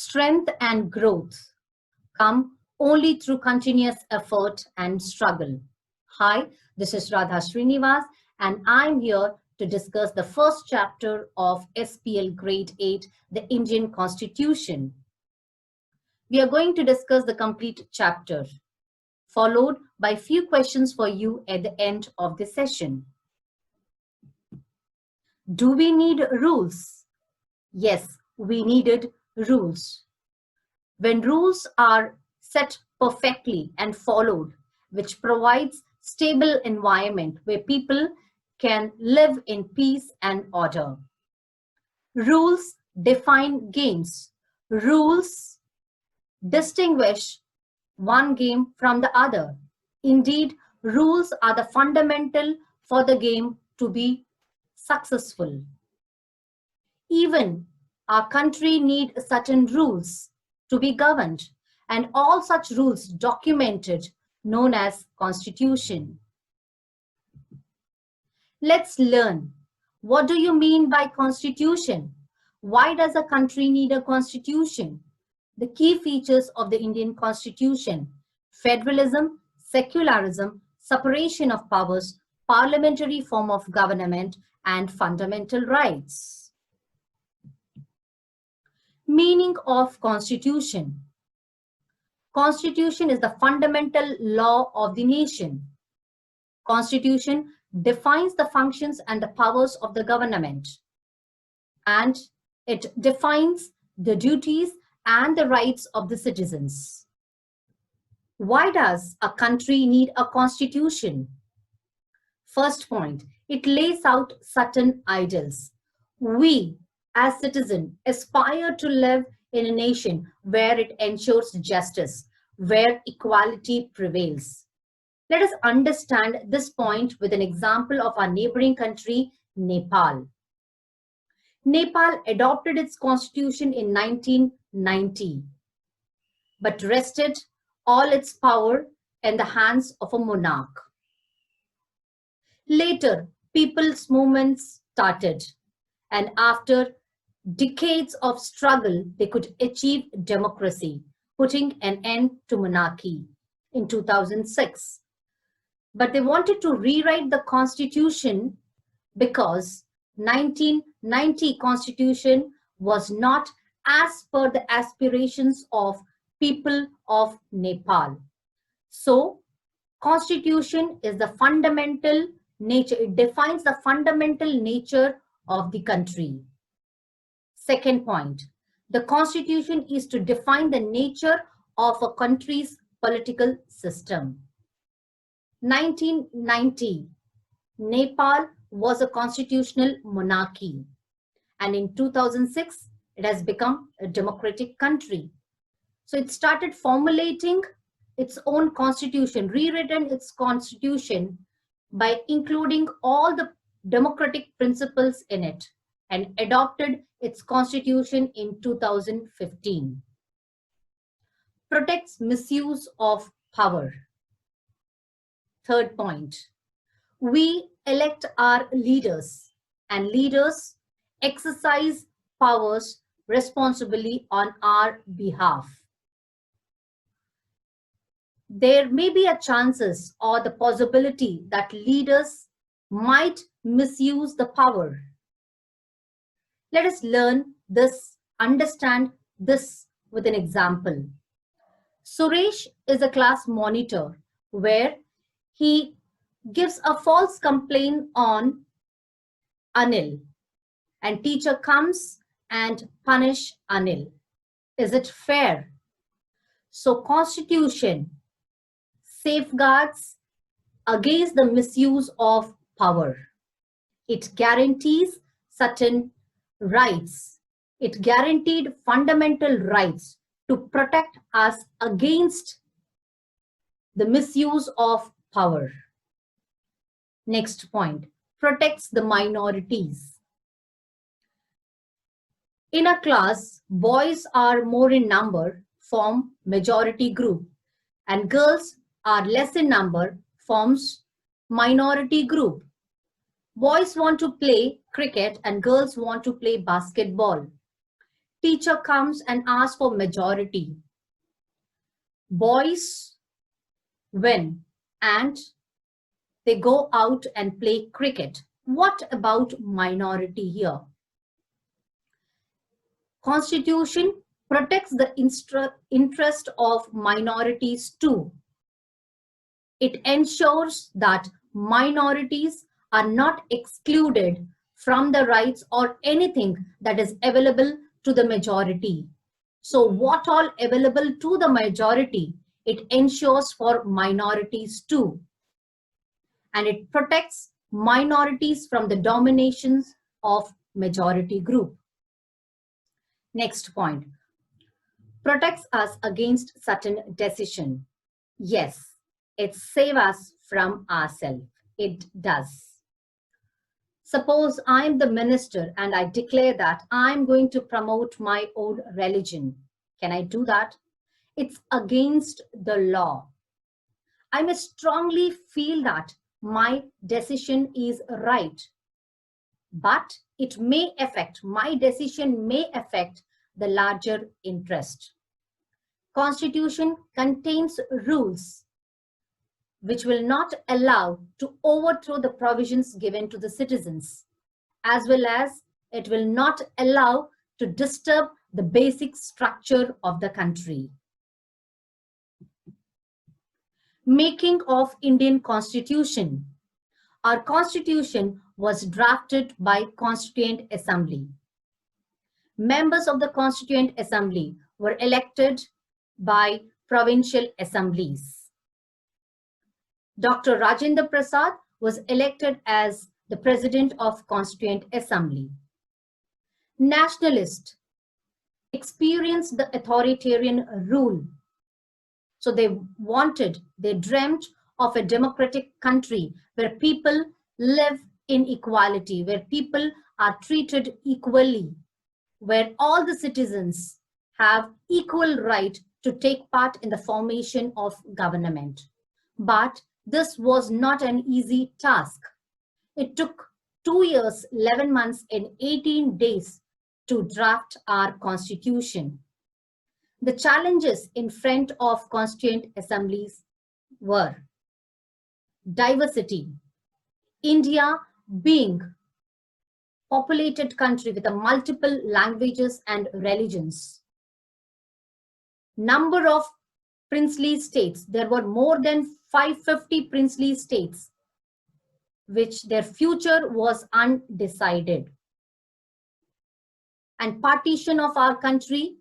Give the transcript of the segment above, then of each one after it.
Strength and growth come only through continuous effort and struggle. Hi, this is Radha Srinivas, and I'm here to discuss the first chapter of SPL Grade 8, the Indian Constitution. We are going to discuss the complete chapter, followed by few questions for you at the end of the session. Do we need rules? Yes, we needed rules. When rules are set perfectly and followed, which provides stable environment where people can live in peace and order. Rules define games. Rules distinguish one game from the other. Indeed, rules are the fundamental for the game to be successful. Even our country need certain rules to be governed, and all such rules documented, known as Constitution. Let's learn. What do you mean by Constitution? Why does a country need a Constitution? The key features of the Indian Constitution: federalism, secularism, separation of powers, parliamentary form of government, and fundamental rights. Meaning of Constitution. Constitution is the fundamental law of the nation. Constitution defines the functions and the powers of the government, and it defines the duties and the rights of the citizens. Why does a country need a constitution? First point, it lays out certain ideals. We, as citizens, aspire to live in a nation where it ensures justice, where equality prevails. Let us understand this point with an example of our neighboring country, Nepal. Nepal adopted its constitution in 1990, but rested all its power in the hands of a monarch. Later, people's movements started, and after decades of struggle, they could achieve democracy, putting an end to monarchy in 2006. But they wanted to rewrite the constitution because 1990 constitution was not as per the aspirations of people of Nepal. So, constitution is the fundamental nature. It defines the fundamental nature of the country. Second point, the constitution is to define the nature of a country's political system. 1990, Nepal was a constitutional monarchy, and in 2006, it has become a democratic country. So it started formulating its own constitution, rewritten its constitution by including all the democratic principles in it, and adopted its constitution in 2015. Protects misuse of power. Third point, we elect our leaders, and leaders exercise powers responsibly on our behalf. There may be a chances or the possibility that leaders might misuse the power. Let us learn this, understand this with an example. Suresh is a class monitor where he gives a false complaint on Anil, and teacher comes and punish Anil. Is it fair? So constitution safeguards against the misuse of power. It guarantees certain rights. It guaranteed fundamental rights to protect us against the misuse of power. Next point, protects the minorities. In a class, boys are more in number, form majority group, and girls are less in number, forms minority group. Boys want to play cricket and girls want to play basketball. teacher comes and asks for majority. Boys win and they go out and play cricket. What about minority here? Constitution protects the interest of minorities too. It ensures that minorities are not excluded from the rights or anything that is available to the majority. So what all available to the majority, it ensures for minorities too. And it protects minorities from the dominations of majority group. Next point, protects us against certain decision. Yes, it saves us from ourselves. It does. Suppose I'm the minister and I declare that I'm going to promote my own religion. Can I do that? It's against the law. I may strongly feel that my decision is right, but it may affect, my decision may affect the larger interest. Constitution contains rules which will not allow to overthrow the provisions given to the citizens, as well as it will not allow to disturb the basic structure of the country. Making of Indian Constitution. Our Constitution was drafted by Constituent Assembly. Members of the Constituent Assembly were elected by provincial assemblies. Dr. Rajendra Prasad was elected as the President of Constituent Assembly. Nationalists experienced the authoritarian rule. So they dreamt of a democratic country where people live in equality, where people are treated equally, where all the citizens have equal right to take part in the formation of government. But this was not an easy task. It took 2 years, 11 months and 18 days to draft our constitution. The challenges in front of constituent assemblies were diversity. India being populated country with a multiple languages and religions. Number of princely states. There were more than 550 princely states, which their future was undecided. And partition of our country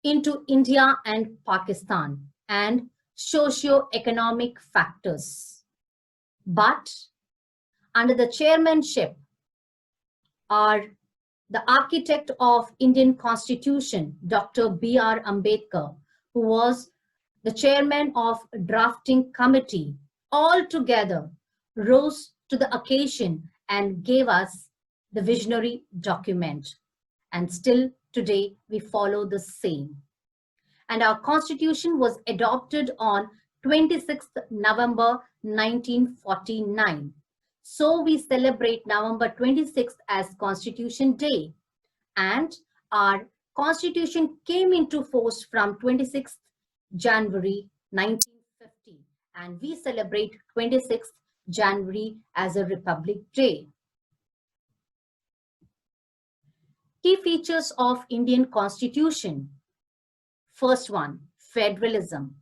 into India and Pakistan, and socio-economic factors. But under the chairmanship are the architect of Indian Constitution, Dr. B.R. Ambedkar, who was the chairman of drafting committee, all together rose to the occasion and gave us the visionary document. And still today we follow the same. And our constitution was adopted on 26th November 1949. So we celebrate November 26th as Constitution Day. And our constitution came into force from 26th January 1950. And we celebrate 26th January as a Republic Day. Key features of Indian Constitution. First one, federalism.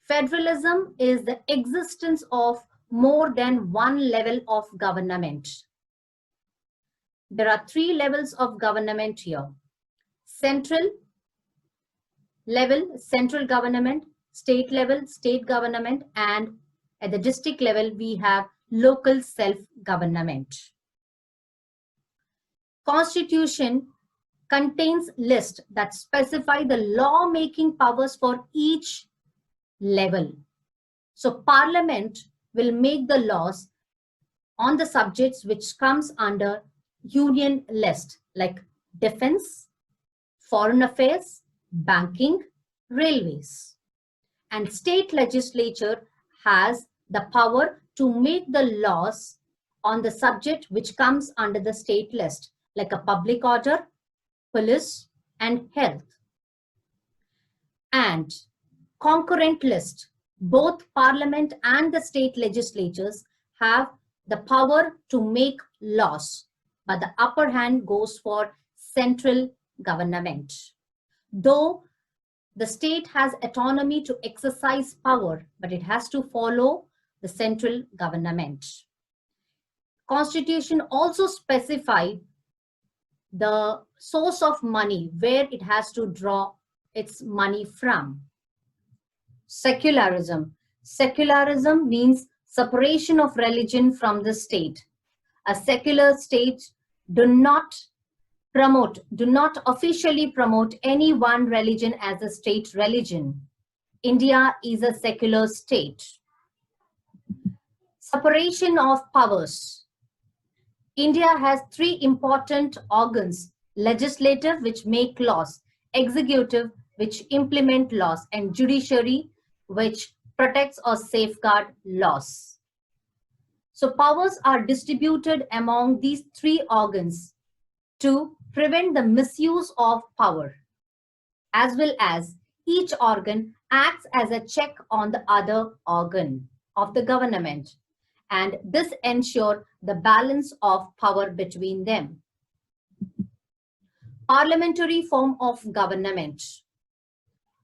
Federalism is the existence of more than one level of government. There are 3 levels of government here. Central level, central government, state level, state government, and at the district level, we have local self-government. Constitution contains lists that specify the law-making powers for each level. So Parliament will make the laws on the subjects which comes under union list, like defense, foreign affairs, banking, railways. And state legislature has the power to make the laws on the subject which comes under the state list, like a public order, police, and health. And concurrent list, both parliament and the state legislatures have the power to make laws, but the upper hand goes for central government. Though the state has autonomy to exercise power, but it has to follow the central government. Constitution also specified the source of money, where it has to draw its money from. Secularism. Secularism means separation of religion from the state. A secular state do not officially promote any one religion as a state religion. India is a secular state. Separation of powers. India has three important organs: legislative, which make laws; executive, which implement laws; and judiciary, which protects or safeguard laws. So powers are distributed among these three organs to prevent the misuse of power, as well as each organ acts as a check on the other organ of the government, and this ensures the balance of power between them. Parliamentary form of government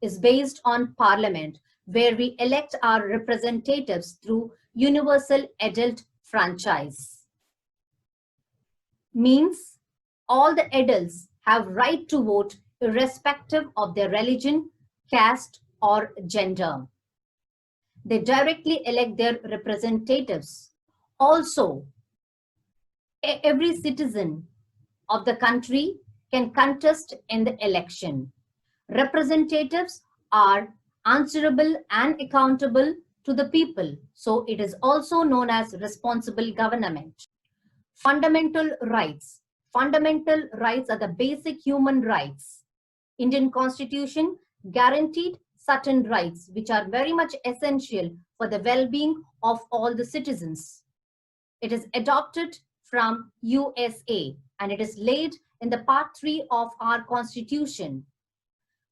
is based on parliament, where we elect our representatives through universal adult franchise. Means all the adults have right to vote irrespective of their religion, caste, or gender. They directly elect their representatives. Also, every citizen of the country can contest in the election. Representatives are answerable and accountable to the people, so it is also known as responsible government. Fundamental rights. Fundamental rights are the basic human rights. Indian Constitution guaranteed certain rights which are very much essential for the well-being of all the citizens. It is adopted from USA and it is laid in the Part 3 of our Constitution.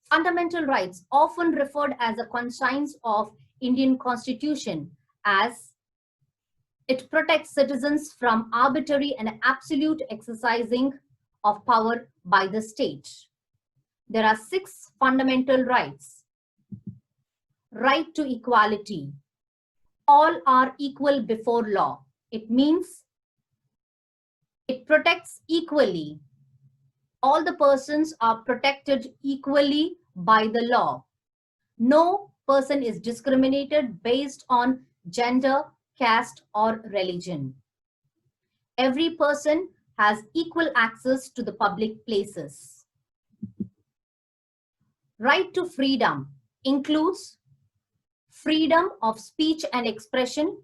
Fundamental rights, often referred as the conscience of Indian Constitution, as it protects citizens from arbitrary and absolute exercising of power by the state. There are 6 fundamental rights. Right to equality. All are equal before law. It means it protects equally. All the persons are protected equally by the law. No person is discriminated based on gender, caste, or religion. Every person has equal access to the public places. Right to freedom includes freedom of speech and expression,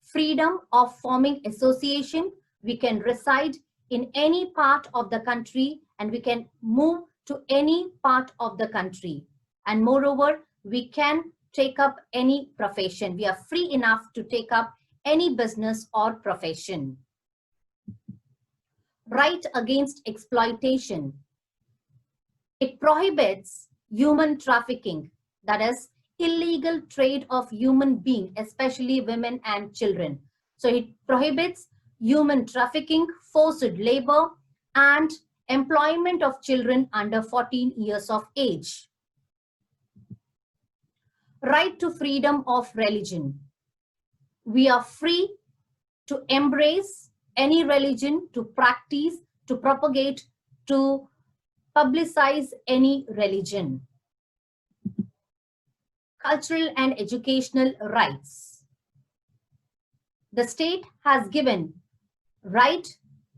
freedom of forming association. We can reside in any part of the country and we can move to any part of the country. And moreover, we can take up any profession. We are free enough to take up any business or profession. Right against exploitation. It prohibits human trafficking, that is, illegal trade of human beings, especially women and children. So it prohibits human trafficking, forced labor, and employment of children under 14 years of age. Right to freedom of religion. We are free to embrace any religion, to practice, to propagate, to publicize any religion. Cultural and educational rights. The state has given right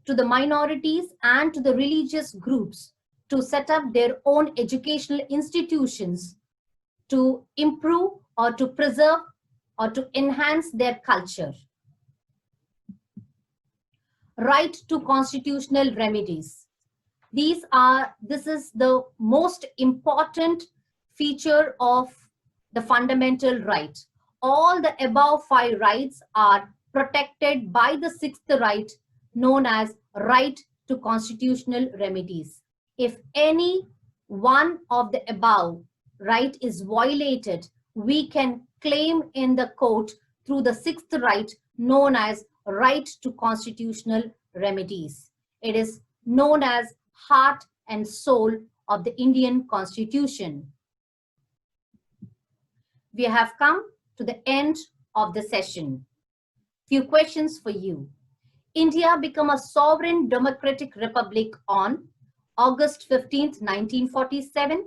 to the minorities and to the religious groups to set up their own educational institutions to improve or to preserve or to enhance their culture. Right to constitutional remedies. This is the most important feature of the fundamental right. All the above 5 rights are protected by the 6th right, known as right to constitutional remedies. If any one of the above right is violated, we can claim in the court through the sixth right, known as right to constitutional remedies. It is known as heart and soul of the Indian Constitution. We have come to the end of the session. Few questions for you. India became a sovereign democratic republic on August 15th, 1947,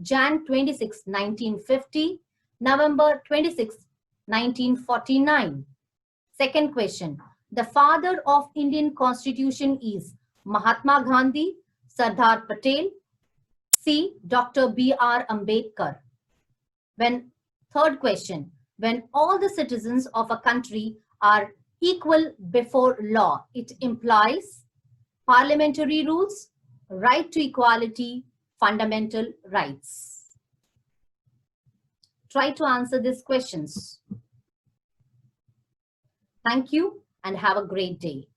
Jan 26, 1950, November 26, 1949. Second question. The father of Indian Constitution is Mahatma Gandhi, Sardar Patel, C. Dr. B.R. Ambedkar. Third question. When all the citizens of a country are equal before law, it implies parliamentary rules, right to equality, fundamental rights. Try to answer these questions. Thank you and have a great day.